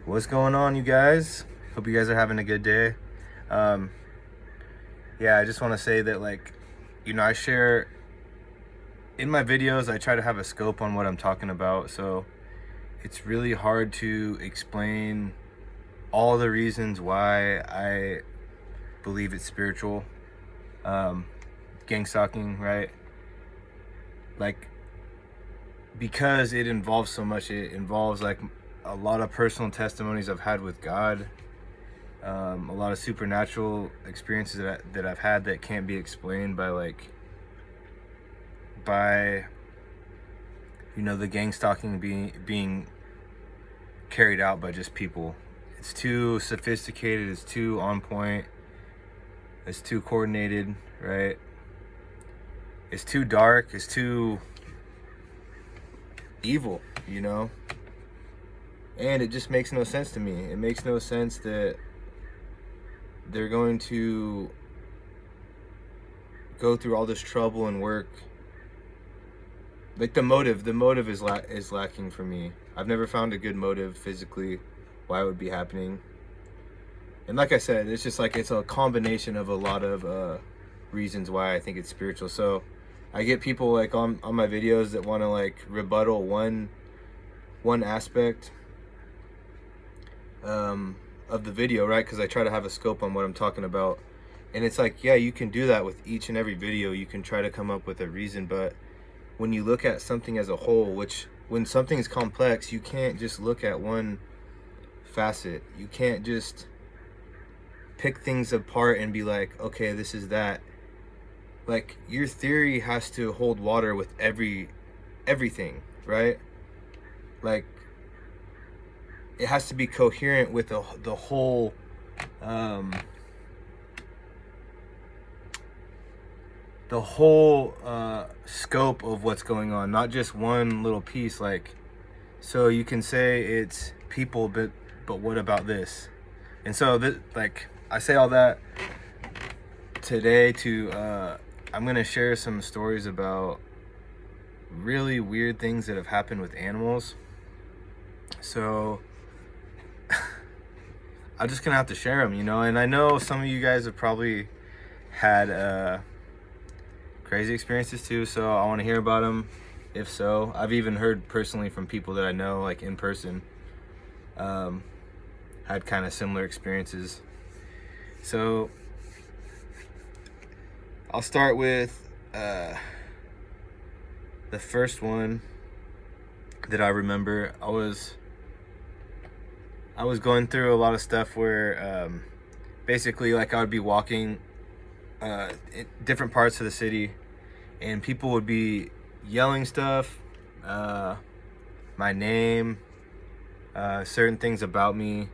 What's going on, you guys? Hope you guys are having a good day. Um, yeah, I just want to say that, I share in my videos, I try to have a scope on what I'm talking about. So it's really hard to explain all the reasons why I believe it's spiritual. Um, gang stalking, right? Like, because it involves so much, it involves a lot of personal testimonies I've had with God. A lot of supernatural experiences that I've had that can't be explained by the gang stalking being carried out by just people. It's too sophisticated, it's too on point, it's too coordinated, right? It's too dark, it's too evil, and it just makes no sense to me. It makes no sense that they're going to go through all this trouble and work. Like, the motive is lacking for me. I've never found a good motive physically why it would be happening. And like I said, it's just it's a combination of a lot of reasons why I think it's spiritual. So I get people on my videos that want to rebuttal one aspect of the video, right? Because I try to have a scope on what I'm talking about. And it's yeah, you can do that with each and every video. You can try to come up with a reason, but when you look at something as a whole, which when something is complex, you can't just look at one facet. You can't just pick things apart and be like, okay, this is that. Your theory has to hold water with everything, right? It has to be coherent with the whole scope of what's going on, not just one little piece. So you can say it's people, but what about this? And so I say all that today to I'm gonna share some stories about really weird things that have happened with animals. So I'm just gonna have to share them, and I know some of you guys have probably had crazy experiences too, so I want to hear about them. If so, I've even heard personally from people that I know, in person, had kind of similar experiences. So I'll start with the first one that I remember. I was going through a lot of stuff where basically I would be walking in different parts of the city, and people would be yelling stuff, my name, certain things about me,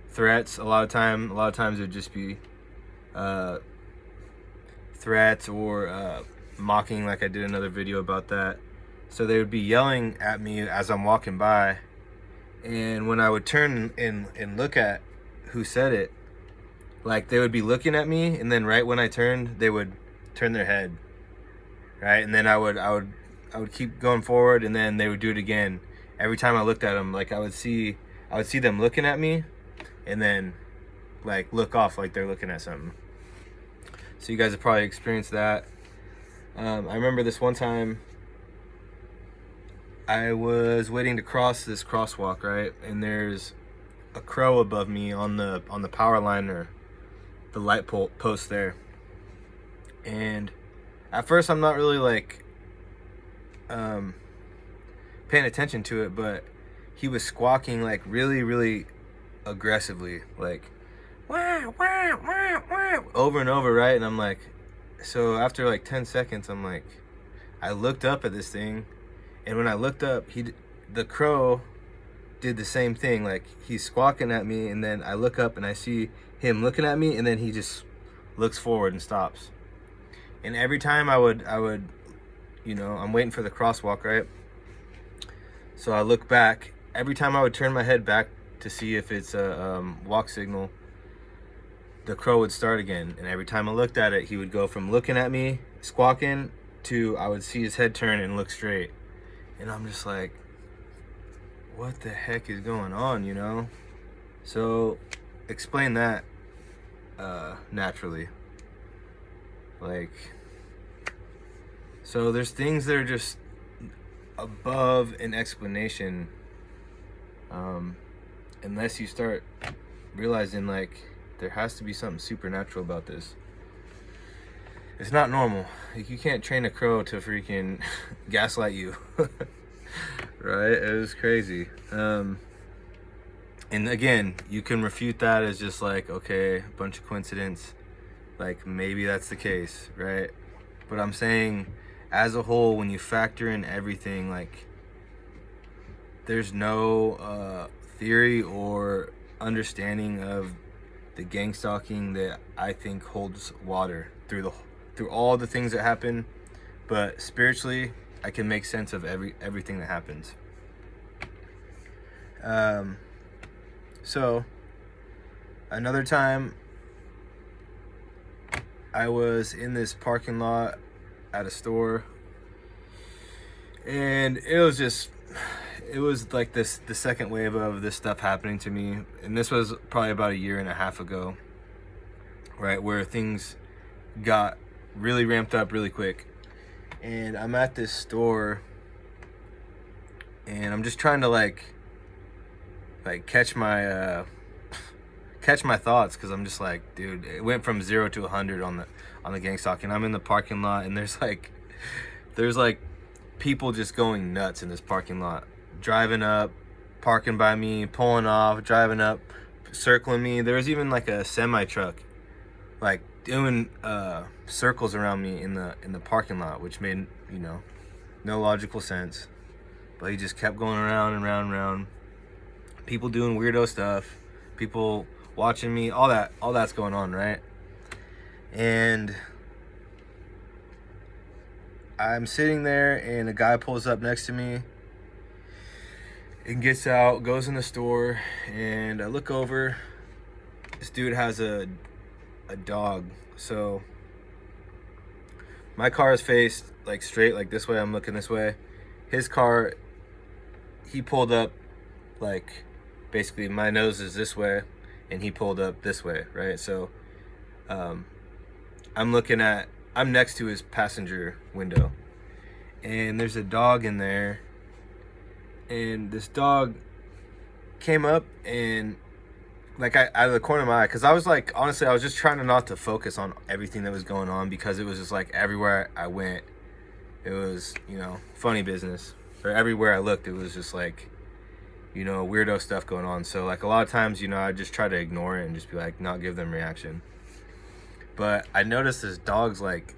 threats. A lot of times it would just be threats or mocking, like I did another video about that. So they would be yelling at me as I'm walking by, and when I would turn and look at who said it, they would be looking at me, and then right when I turned, they would turn their head, right? And then I would keep going forward, and then they would do it again. Every time I looked at them, I would see them looking at me, and then look off like they're looking at something. So you guys have probably experienced that. I remember this one time I was waiting to cross this crosswalk, right? And there's a crow above me on the power line, or the light post there. And at first I'm not really paying attention to it, but he was squawking really, really aggressively, wah, wah, wah, wah, over and over, right? And I'm so after 10 seconds, I looked up at this thing, and when I looked up, the crow did the same thing. He's squawking at me, and then I look up and I see him looking at me, and then he just looks forward and stops. And every time I would I'm waiting for the crosswalk, right? So I look back. Every time I would turn my head back to see if it's a walk signal, the crow would start again. And every time I looked at it, he would go from looking at me, squawking, to I would see his head turn and look straight. And I'm just what the heck is going on, So explain that naturally. Like, so there's things that are just above an explanation, unless you start realizing like there has to be something supernatural about this. It's not normal. Like, you can't train a crow to freaking gaslight you. Right? It was crazy. And again, you can refute that as just like, okay, a bunch of coincidence. Like, maybe that's the case, right? But I'm saying, as a whole, when you factor in everything, like, there's no theory or understanding of the gang stalking that I think holds water through all the things that happen. But spiritually, I can make sense of everything that happens. So another time, I was in this parking lot at a store, and it was like the second wave of this stuff happening to me, and this was probably about a year and a half ago, right, where things got really ramped up really quick. And I'm at this store, and I'm just trying to like catch my thoughts, because I'm just like, dude, it went from 0 to 100 on the gang stalking. I'm in the parking lot, and there's like people just going nuts in this parking lot, driving up, parking by me, pulling off, driving up, circling me. There was even like a semi truck like doing circles around me in the parking lot, which made, you know, no logical sense. But he just kept going around and round and round. People doing weirdo stuff, people watching me, all that's going on, right? And I'm sitting there, and a guy pulls up next to me and gets out, goes in the store, and I look over. This dude has a dog. So my car is faced like straight, like this way. I'm looking this way. His car, he pulled up like, basically my nose is this way, and he pulled up this way, right? So I'm next to his passenger window, and there's a dog in there, and this dog came up, and like, out of the corner of my eye, because I was like, honestly, I was just trying to not to focus on everything that was going on, because it was just like everywhere I went, it was, you know, funny business. Or everywhere I looked, it was just like, you know, weirdo stuff going on. So like a lot of times, you know, I just try to ignore it and just be like, not give them reaction. But I noticed this dog's like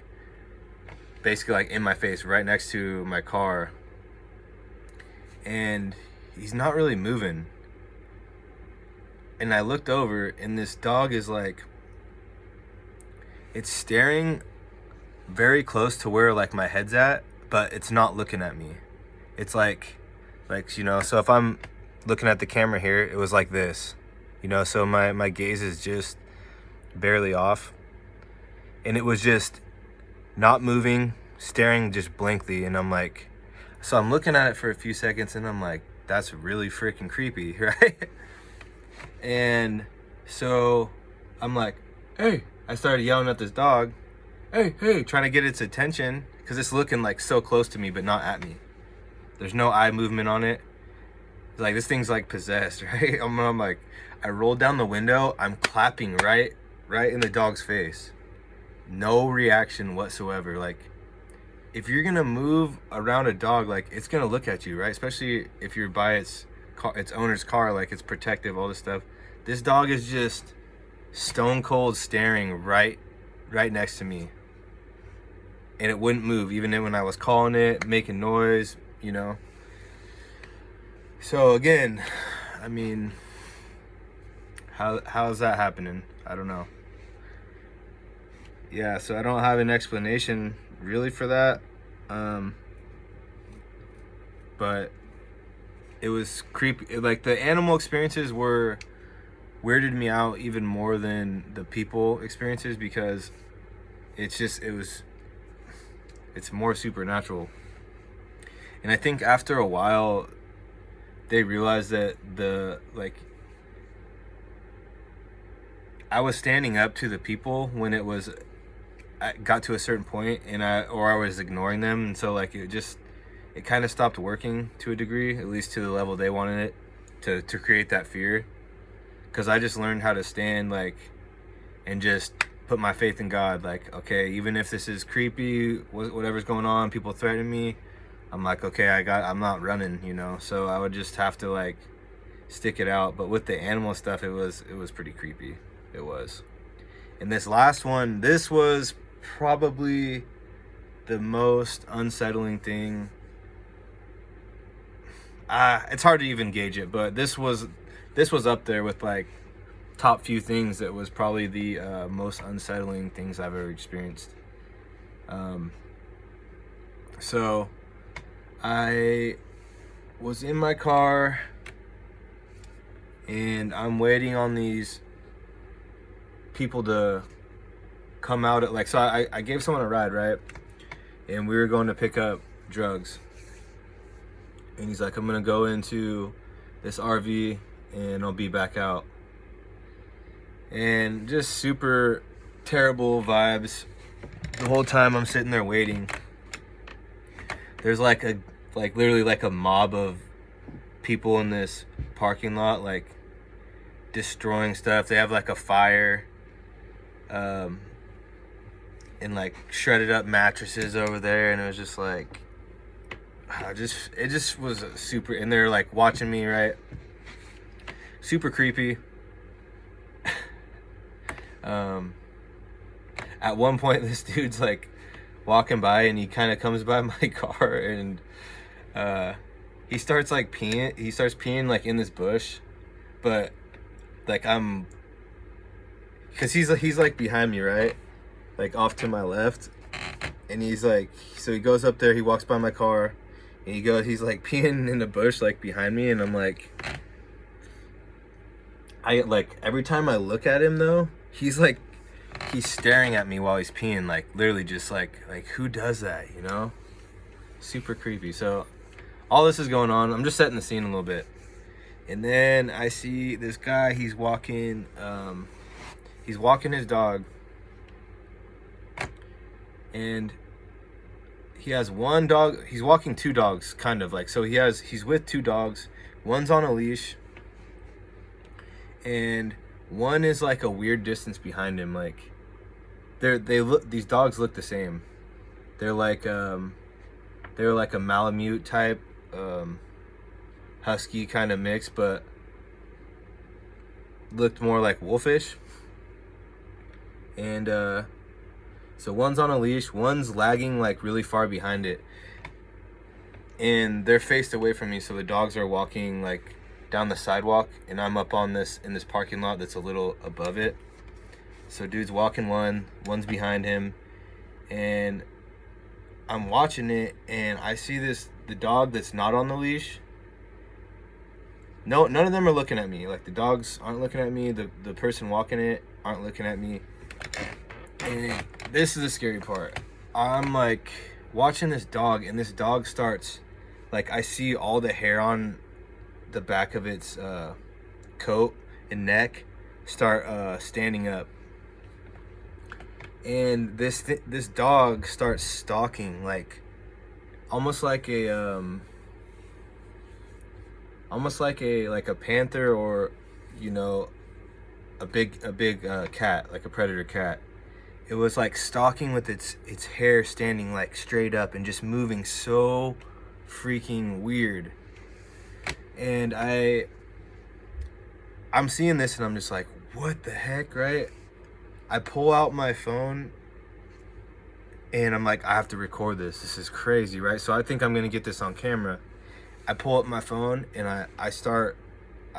basically like in my face, right next to my car, and he's not really moving. And I looked over, and this dog is like, it's staring very close to where like my head's at, but it's not looking at me. It's like, you know, so if I'm looking at the camera here, it was like this, you know, so my gaze is just barely off, and it was just not moving, staring just blankly. And I'm like, so I'm looking at it for a few seconds, and I'm like, that's really freaking creepy, right? And so I'm like, hey, I started yelling at this dog, hey, trying to get its attention, because it's looking like so close to me, but not at me. There's no eye movement on it. It's like, this thing's like possessed, right? I'm like, I rolled down the window, I'm clapping right in the dog's face. No reaction whatsoever. Like, if you're gonna move around a dog, like, it's gonna look at you, right? Especially if you're by its owner's car, like, it's protective, all this stuff. This dog is just stone cold staring right next to me, and it wouldn't move even when I was calling it, making noise, you know. So again, I mean, how's that happening? I don't know. Yeah, so I don't have an explanation really for that, but it was creepy. Like, the animal experiences weirded me out even more than the people experiences, because it's more supernatural. And I think after a while, they realized that I was standing up to the people when I got to a certain point, and I was ignoring them, and so like it kind of stopped working to a degree, at least to the level they wanted it to create that fear. Because I just learned how to stand like and just put my faith in God. Like, okay, even if this is creepy, whatever's going on, people threaten me, I'm like, okay, I'm not running, you know. So I would just have to like stick it out. But with the animal stuff, it was pretty creepy. It was. And this last one, this was probably the most unsettling thing. It's hard to even gauge it, but this was up there with like top few things that was probably the most unsettling things I've ever experienced. So I was in my car and I'm waiting on these people to come out at like, so I gave someone a ride, right? And we were going to pick up drugs. And he's like, I'm gonna go into this RV and I'll be back out. And just super terrible vibes. The whole time I'm sitting there waiting, there's literally like a mob of people in this parking lot, like destroying stuff. They have like a fire, and like shredded up mattresses over there, and it was just like, it just was super. And they're like watching me, right? Super creepy. At one point, this dude's like walking by, and he kind of comes by my car, and he starts like peeing. He starts peeing like in this bush, but like because he's like behind me, right? Like off to my left, and he's like, so he goes up there, he walks by my car, and he's like peeing in the bush like behind me, and I'm like, every time I look at him though, he's staring at me while he's peeing, like literally just like who does that, you know? Super creepy. So all this is going on. I'm just setting the scene a little bit. And then I see this guy, he's walking his dog. And he has one dog, he's walking two dogs, kind of like, so he's with two dogs. One's on a leash. And one is like a weird distance behind him. Like these dogs look the same. They're like a Malamute type, husky kind of mix, but looked more like wolfish. And so one's on a leash, one's lagging like really far behind it, and they're faced away from me. So the dogs are walking like down the sidewalk, and I'm up in this parking lot that's a little above it. So dude's walking one's behind him, and I'm watching it, and I see the dog that's not on the leash. No, none of them are looking at me. Like the dogs aren't looking at me. The person walking it aren't looking at me. And this is the scary part. I'm like watching this dog, and this dog starts, like, I see all the hair on the back of its coat and neck start standing up, and this dog starts stalking, like almost like a panther, or you know, a big cat, like a predator cat. It was like stalking with its hair standing like straight up and just moving so freaking weird. And I'm seeing this, and I'm just like, what the heck, right? I pull out my phone, and I'm like, I have to record this. This is crazy, right? So I think I'm gonna get this on camera. I pull up my phone, and I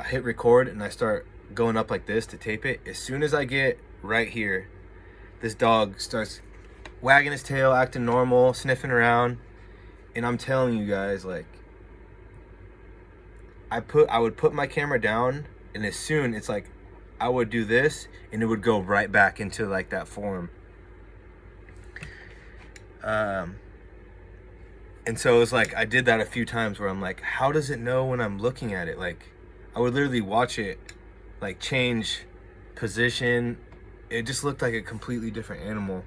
hit record, and I start going up like this to tape it. As soon as I get right here, this dog starts wagging his tail, acting normal, sniffing around. And I'm telling you guys, like, I would put my camera down, and as soon, it's like I would do this, and it would go right back into like that form. And so it was like I did that a few times where I'm like, how does it know when I'm looking at it? Like I would literally watch it like change position. It just looked like a completely different animal,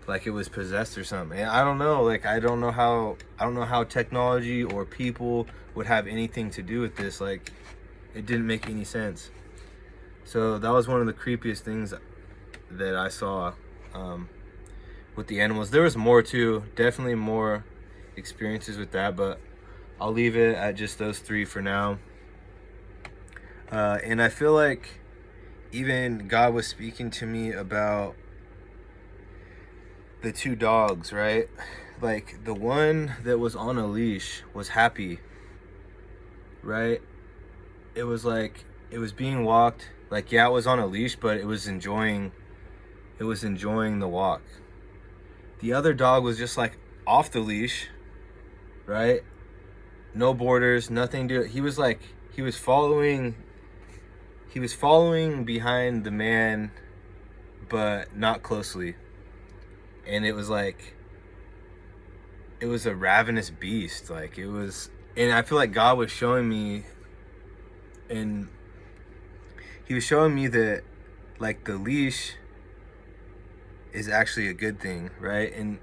like it was possessed or something. And I don't know, like I don't know how technology or people would have anything to do with this. Like, it didn't make any sense. So that was one of the creepiest things that I saw with the animals. There was more too, definitely more experiences with that, but I'll leave it at just those 3 for now. And I feel like even God was speaking to me about the 2 dogs, right? Like, the one that was on a leash was happy, right? It was like, it was being walked. Like, yeah, it was on a leash, but it was enjoying the walk. The other dog was just like off the leash, right? No borders, nothing to it. He was following behind the man, but not closely. And it was like, it was a ravenous beast. Like, it was, and I feel like God was showing me, and he was showing me that, like, the leash is actually a good thing, right? And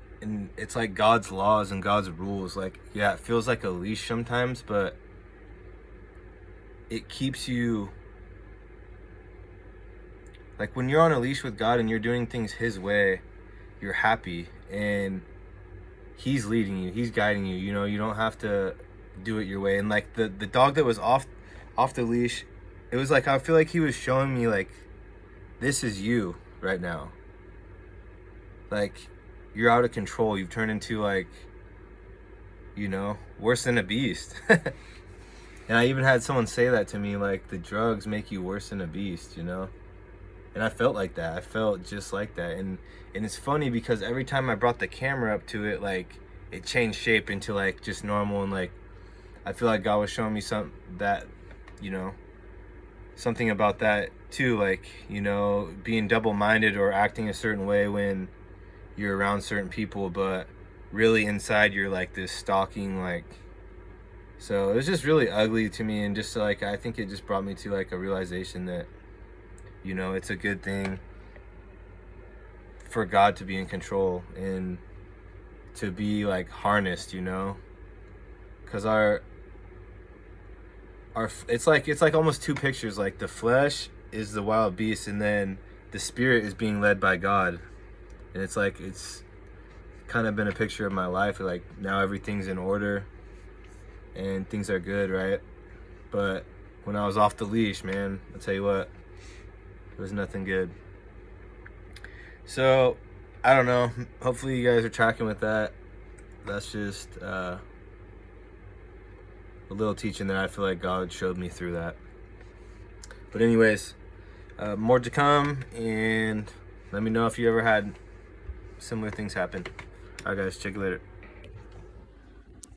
it's like God's laws and God's rules. Like, yeah, it feels like a leash sometimes, but it keeps you, like, when you're on a leash with God and you're doing things his way, you're happy, and he's leading you, he's guiding you, you know. You don't have to do it your way. And like the dog that was off the leash, it was like, I feel like he was showing me, like, this is you right now. Like, you're out of control. You've turned into, like, you know, worse than a beast. And I even had someone say that to me, like, the drugs make you worse than a beast, you know. And I felt like that. I felt just like that. And it's funny because every time I brought the camera up to it, like, it changed shape into, like, just normal. And, like, I feel like God was showing me something that, you know, something about that too. Like, you know, being double-minded or acting a certain way when you're around certain people, but really inside you're like this stalking, like. So it was just really ugly to me. And just like, I think it just brought me to, like, a realization that, you know, it's a good thing for God to be in control and to be, like, harnessed, you know, because our it's like almost 2 pictures. Like, the flesh is the wild beast, and then the spirit is being led by God. And it's like, it's kind of been a picture of my life. Like, now everything's in order and things are good, right? But when I was off the leash, man, I'll tell you what, it was nothing good. So, I don't know. Hopefully you guys are tracking with that. That's just a little teaching that I feel like God showed me through that. But anyways, more to come, and let me know if you ever had similar things happen. All right, guys, check you later.